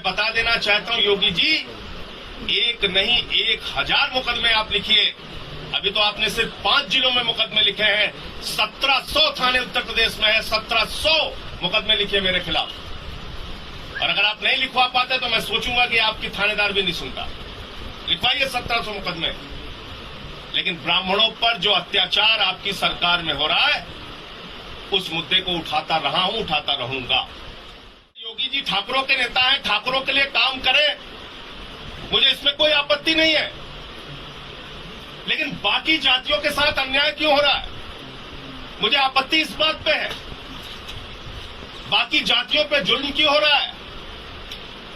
मैं बता देना चाहता हूं योगी जी, एक नहीं 1000 मुकदमे आप लिखिए। अभी तो आपने सिर्फ 5 जिलों में मुकदमे लिखे हैं। 1700 थाने उत्तर प्रदेश में है, 1700 मुकदमे लिखे मेरे खिलाफ। और अगर आप नहीं लिखवा पाते तो मैं सोचूंगा कि आपकी थानेदार भी नहीं सुनता। लिखवाइए 1700 मुकदमे। लेकिन ब्राह्मणों पर जो अत्याचार आपकी सरकार में हो रहा है, उस मुद्दे को उठाता रहा हूं, उठाता रहूंगा। योगी जी ठाकुरों के नेता हैं, ठाकुरों के लिए काम करें, मुझे इसमें कोई आपत्ति नहीं है। लेकिन बाकी जातियों के साथ अन्याय क्यों हो रहा है, मुझे आपत्ति इस बात पे है। बाकी जातियों पे जुल्म क्यों हो रहा है,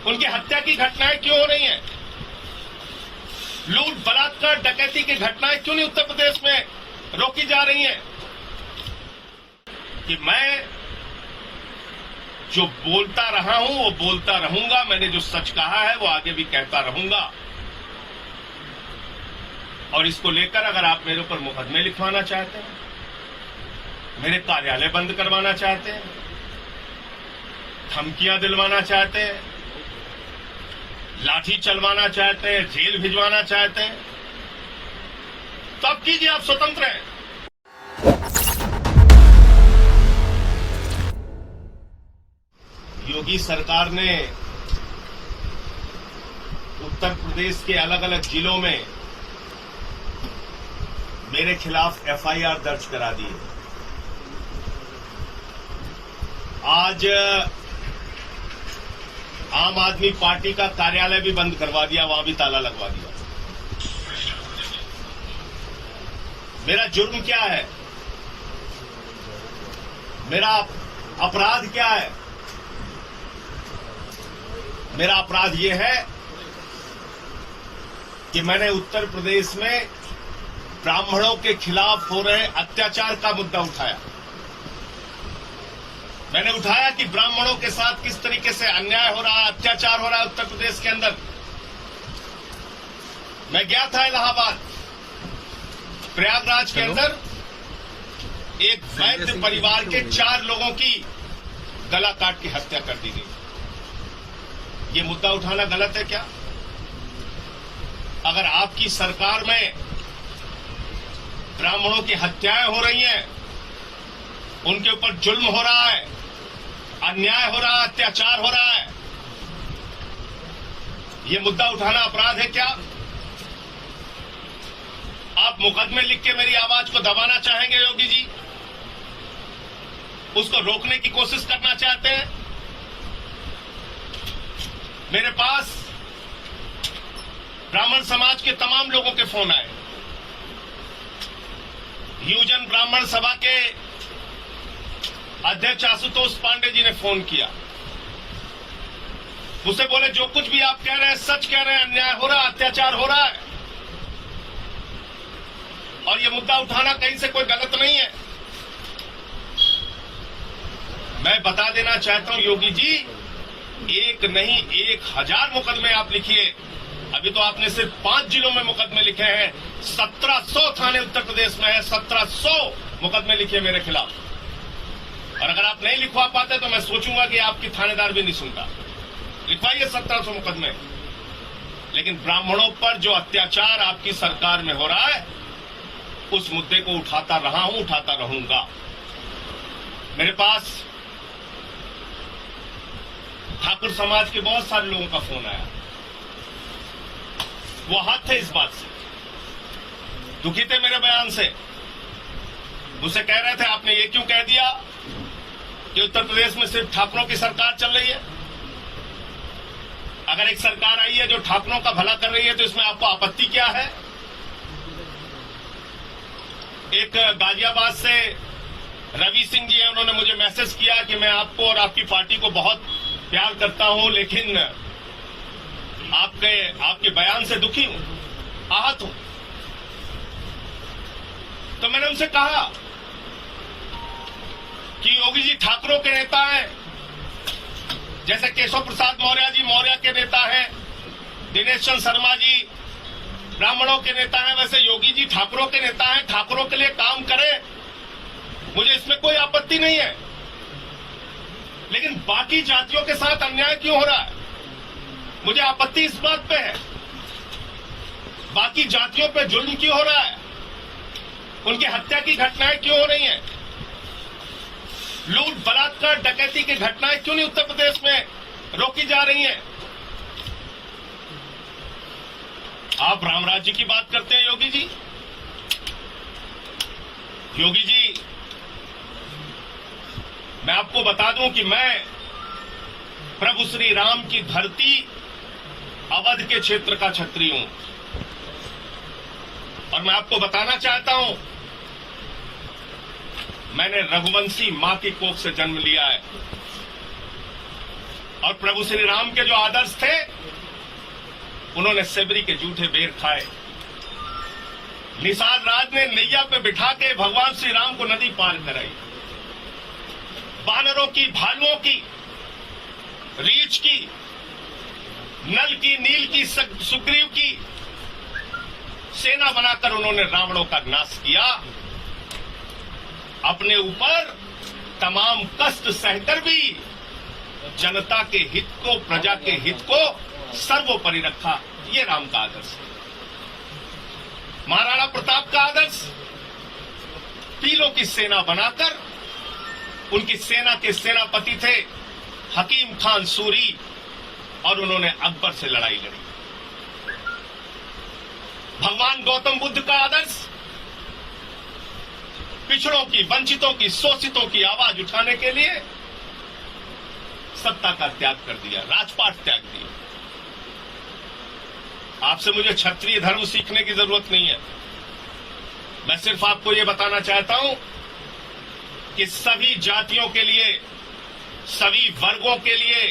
उनकी हत्या की घटनाएं क्यों हो रही हैं, लूट बलात्कार डकैती की घटनाएं क्यों नहीं उत्तर प्रदेश में रोकी जा रही हैं। कि मैं जो बोलता रहा हूं वो बोलता रहूंगा। मैंने जो सच कहा है वो आगे भी कहता रहूंगा। और इसको लेकर अगर आप मेरे ऊपर मुकदमे लिखवाना चाहते हैं, मेरे कार्यालय बंद करवाना चाहते हैं, धमकियां दिलवाना चाहते हैं, लाठी चलवाना चाहते हैं, जेल भिजवाना चाहते हैं, तो आप कीजिए, आप स्वतंत्र हैं। योगी सरकार ने उत्तर प्रदेश के अलग अलग जिलों में मेरे खिलाफ एफआईआर दर्ज करा दी है। आज आम आदमी पार्टी का कार्यालय भी बंद करवा दिया, वहां भी ताला लगवा दिया। मेरा जुर्म क्या है, मेरा अपराध क्या है? मेरा अपराध यह है कि मैंने उत्तर प्रदेश में ब्राह्मणों के खिलाफ हो रहे अत्याचार का मुद्दा उठाया। मैंने उठाया कि ब्राह्मणों के साथ किस तरीके से अन्याय हो रहा है, अत्याचार हो रहा है उत्तर प्रदेश के अंदर। मैं गया था इलाहाबाद, प्रयागराज के अंदर एक वैद्य परिवार के 4 लोगों की गला काट की हत्या कर दी गई। ये मुद्दा उठाना गलत है क्या? अगर आपकी सरकार में ब्राह्मणों की हत्याएं हो रही हैं, उनके ऊपर जुल्म हो रहा है, अन्याय हो रहा है, अत्याचार हो रहा है, ये मुद्दा उठाना अपराध है क्या? आप मुकदमे लिख के मेरी आवाज को दबाना चाहेंगे योगी जी? उसको रोकने की कोशिश करना चाहते हैं? मेरे पास ब्राह्मण समाज के तमाम लोगों के फोन आए। ह्यूजन ब्राह्मण सभा के अध्यक्ष आशुतोष पांडे जी ने फोन किया। मुझसे बोले जो कुछ भी आप कह रहे हैं सच कह रहे हैं, अन्याय हो रहा है, अत्याचार हो रहा है, और ये मुद्दा उठाना कहीं से कोई गलत नहीं है। मैं बता देना चाहता हूं योगी जी, एक नहीं 1000 मुकदमे आप लिखिए। अभी तो आपने सिर्फ 5 जिलों में मुकदमे लिखे हैं। 1700 थाने उत्तर प्रदेश में है, 1700 मुकदमे लिखे मेरे खिलाफ। और अगर आप नहीं लिखवा पाते तो मैं सोचूंगा कि आपकी थानेदार भी नहीं सुनता। लिखवाइए 1700 मुकदमे। लेकिन ब्राह्मणों पर जो अत्याचार आपकी सरकार में हो रहा है, उस मुद्दे को उठाता रहा हूं, उठाता रहूंगा। मेरे पास ठाकुर समाज के बहुत सारे लोगों का फोन आया। वो हाथ थे इस बात से, दुखी थे मेरे बयान से। मुझसे कह रहे थे आपने ये क्यों कह दिया कि उत्तर प्रदेश में सिर्फ ठाकुरों की सरकार चल रही है? अगर एक सरकार आई है जो ठाकुरों का भला कर रही है तो इसमें आपको आपत्ति क्या है? एक गाजियाबाद से रवि सिंह जी हैं, उन्होंने मुझे मैसेज किया कि मैं आपको और आपकी पार्टी को बहुत प्यार करता हूं, लेकिन आपके बयान से दुखी हूं, आहत हूं। तो मैंने उनसे कहा कि योगी जी ठाकुरों के नेता हैं, जैसे केशव प्रसाद मौर्य जी मौर्य के नेता हैं, दिनेश चंद्र शर्मा जी ब्राह्मणों के नेता हैं, वैसे योगी जी ठाकुरों के नेता हैं, ठाकुरों के लिए काम करें, मुझे इसमें कोई आपत्ति नहीं है। लेकिन बाकी जातियों के साथ अन्याय क्यों हो रहा है, मुझे आपत्ति इस बात पे है, बाकी जातियों पे जुल्म क्यों हो रहा है, उनकी हत्या की घटनाएं क्यों हो रही हैं, लूट बलात्कार डकैती की घटनाएं क्यों नहीं उत्तर प्रदेश में रोकी जा रही हैं। आप राम राज्य की बात करते हैं योगी जी। योगी जी, मैं आपको बता दूं कि मैं प्रभु श्री राम की धरती अवध के क्षेत्र का क्षत्रिय हूं, और मैं आपको बताना चाहता हूं, मैंने रघुवंशी मां की कोख से जन्म लिया है, और प्रभु श्री राम के जो आदर्श थे, उन्होंने सेबरी के जूठे बेर खाए। निषाद राज ने नैया पे बिठा के भगवान श्री राम को नदी पार कराई। बानरों की, भालुओं की, रीछ की, नल की, नील की, सुग्रीव की सेना बनाकर उन्होंने रावणों का नाश किया। अपने ऊपर तमाम कष्ट सहकर भी जनता के हित को, प्रजा के हित को सर्वोपरि रखा। ये राम का आदर्श है। महाराणा प्रताप का आदर्श, पीलों की सेना बनाकर, उनकी सेना के सेनापति थे हकीम खान सूरी, और उन्होंने अकबर से लड़ाई लड़ी। भगवान गौतम बुद्ध का आदर्श, पिछड़ों की, वंचितों की, शोषितों की आवाज उठाने के लिए सत्ता का त्याग कर दिया, राजपाट त्याग दिया। आपसे मुझे क्षत्रिय धर्म सीखने की जरूरत नहीं है। मैं सिर्फ आपको यह बताना चाहता हूं कि सभी जातियों के लिए, सभी वर्गों के लिए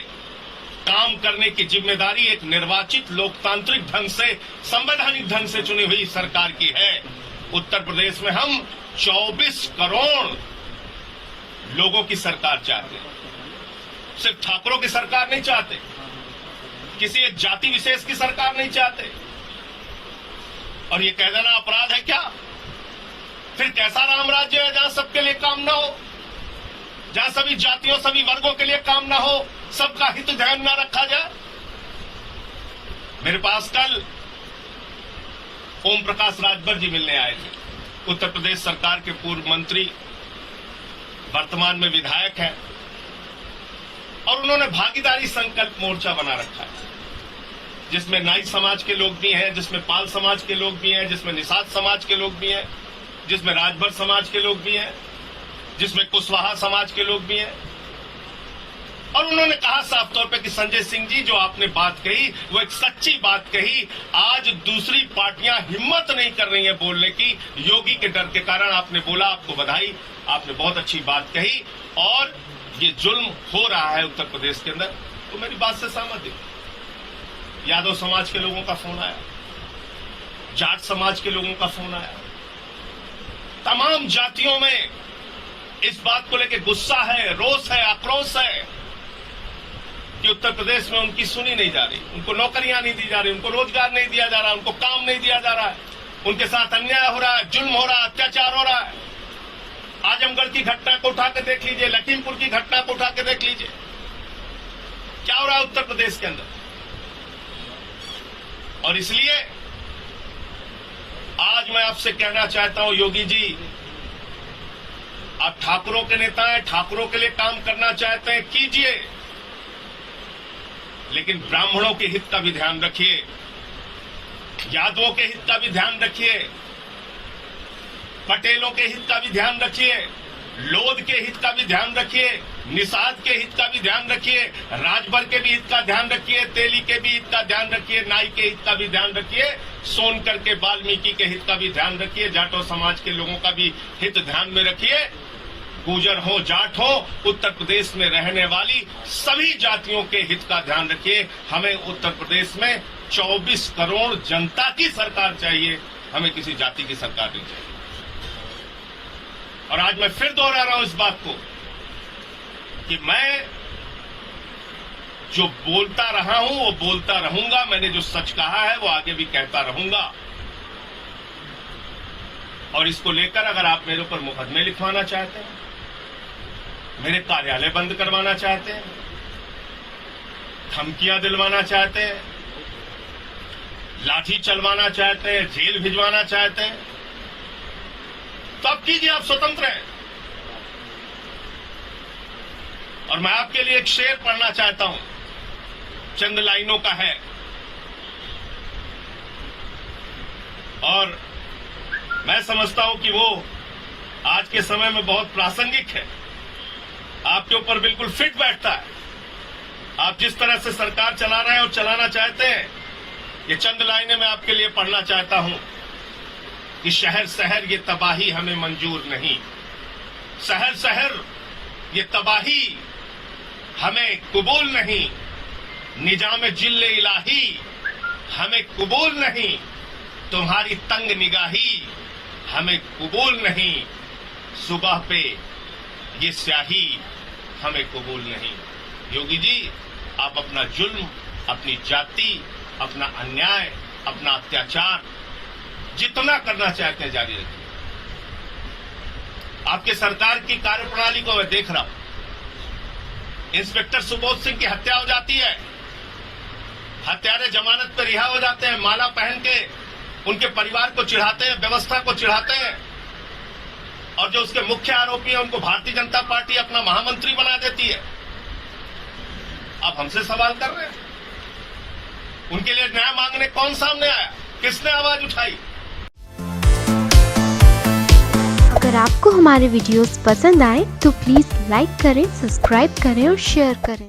काम करने की जिम्मेदारी एक निर्वाचित लोकतांत्रिक ढंग से, संवैधानिक ढंग से चुनी हुई सरकार की है। उत्तर प्रदेश में हम 24 करोड़ लोगों की सरकार चाहते हैं। सिर्फ ठाकुरों की सरकार नहीं चाहते, किसी एक जाति विशेष की सरकार नहीं चाहते। और ये कह देना अपराध है क्या? फिर कैसा राम राज्य है जहां सबके लिए काम ना हो, जहां सभी जातियों, सभी वर्गों के लिए काम ना हो, सबका हित ध्यान ना रखा जाए। मेरे पास कल ओम प्रकाश राजभर जी मिलने आए थे, उत्तर प्रदेश सरकार के पूर्व मंत्री, वर्तमान में विधायक हैं, और उन्होंने भागीदारी संकल्प मोर्चा बना रखा है, जिसमें नाई समाज के लोग भी हैं, जिसमें पाल समाज के लोग भी हैं, जिसमें निषाद समाज के लोग भी हैं, जिसमें राजभर समाज के लोग भी हैं, जिसमें कुशवाहा समाज के लोग भी हैं। और उन्होंने कहा साफ तौर पे कि संजय सिंह जी, जो आपने बात कही वो एक सच्ची बात कही। आज दूसरी पार्टियां हिम्मत नहीं कर रही हैं बोलने की, योगी के डर के कारण। आपने बोला, आपको बधाई, आपने बहुत अच्छी बात कही। और ये जुल्म हो रहा है उत्तर प्रदेश के अंदर, तो मेरी बात से सहमत है। यादव समाज के लोगों का फोन आया, जाट समाज के लोगों का फोन आया, तमाम जातियों में इस बात को लेकर गुस्सा है, रोष है, आक्रोश है कि उत्तर प्रदेश में उनकी सुनी नहीं जा रही, उनको नौकरियां नहीं दी जा रही, उनको रोजगार नहीं दिया जा रहा, उनको काम नहीं दिया जा रहा है, उनके साथ अन्याय हो रहा है, जुल्म हो रहा है, अत्याचार हो रहा है। आजमगढ़ की घटना को उठा के देख लीजिए, लखीमपुर की घटना को उठा के देख लीजिए, क्या हो रहा है उत्तर प्रदेश के अंदर। और इसलिए आज मैं आपसे कहना चाहता हूं, योगी जी, आप ठाकुरों के नेता हैं, ठाकुरों के लिए काम करना चाहते हैं, कीजिए, लेकिन ब्राह्मणों के हित का भी ध्यान रखिए, यादवों के हित का भी ध्यान रखिए, पटेलों के हित का भी ध्यान रखिए, लोध के हित का भी ध्यान रखिए, निषाद के हित का भी ध्यान रखिए, राजभर के भी हित का ध्यान रखिए, तेली के भी हित का ध्यान रखिए, नाई के हित का भी ध्यान रखिए, सोनकर के, वाल्मीकि के हित का भी ध्यान रखिए, जाटो समाज के लोगों का भी हित ध्यान में रखिए। गुर्जर हो, जाट हो, उत्तर प्रदेश में रहने वाली सभी जातियों के हित का ध्यान रखिए। हमें उत्तर प्रदेश में 24 करोड़ जनता की सरकार चाहिए, हमें किसी जाति की सरकार नहीं चाहिए। और आज मैं फिर दोहरा रहा हूं इस बात को कि मैं जो बोलता रहा हूं वो बोलता रहूंगा। मैंने जो सच कहा है वो आगे भी कहता रहूंगा। और इसको लेकर अगर आप मेरे ऊपर मुकदमे लिखवाना चाहते हैं, मेरे कार्यालय बंद करवाना चाहते हैं, धमकियां दिलवाना चाहते हैं, लाठी चलवाना चाहते हैं, जेल भिजवाना चाहते हैं, तो आप कीजिए, आप स्वतंत्र हैं। और मैं आपके लिए एक शेर पढ़ना चाहता हूं, चंद लाइनों का है, और मैं समझता हूं कि वो आज के समय में बहुत प्रासंगिक है, आपके ऊपर बिल्कुल फिट बैठता है। आप जिस तरह से सरकार चला रहे हैं और चलाना चाहते हैं, ये चंद लाइनें मैं आपके लिए पढ़ना चाहता हूं कि शहर शहर ये तबाही हमें मंजूर नहीं, शहर शहर ये तबाही हमें कबूल नहीं, निजाम जिल्ले इलाही हमें कबूल नहीं, तुम्हारी तंग निगाही हमें कबूल नहीं, सुबह पे ये स्याही हमें कबूल नहीं। योगी जी, आप अपना जुल्म, अपनी जाति, अपना अन्याय, अपना अत्याचार जितना करना चाहते हैं जारी रखिए। आपके सरकार की कार्यप्रणाली को मैं देख रहा हूं, इंस्पेक्टर सुबोध सिंह की हत्या हो जाती है, हत्यारे जमानत पर रिहा हो जाते हैं, माला पहन के उनके परिवार को चिढ़ाते हैं, व्यवस्था को चिढ़ाते हैं, और जो उसके मुख्य आरोपी हैं उनको भारतीय जनता पार्टी अपना महामंत्री बना देती है। आप हमसे सवाल कर रहे हैं, उनके लिए न्याय मांगने कौन सामने आया, किसने आवाज उठाई? अगर आपको हमारे वीडियोस पसंद आए तो प्लीज लाइक करें, सब्सक्राइब करें और शेयर करें।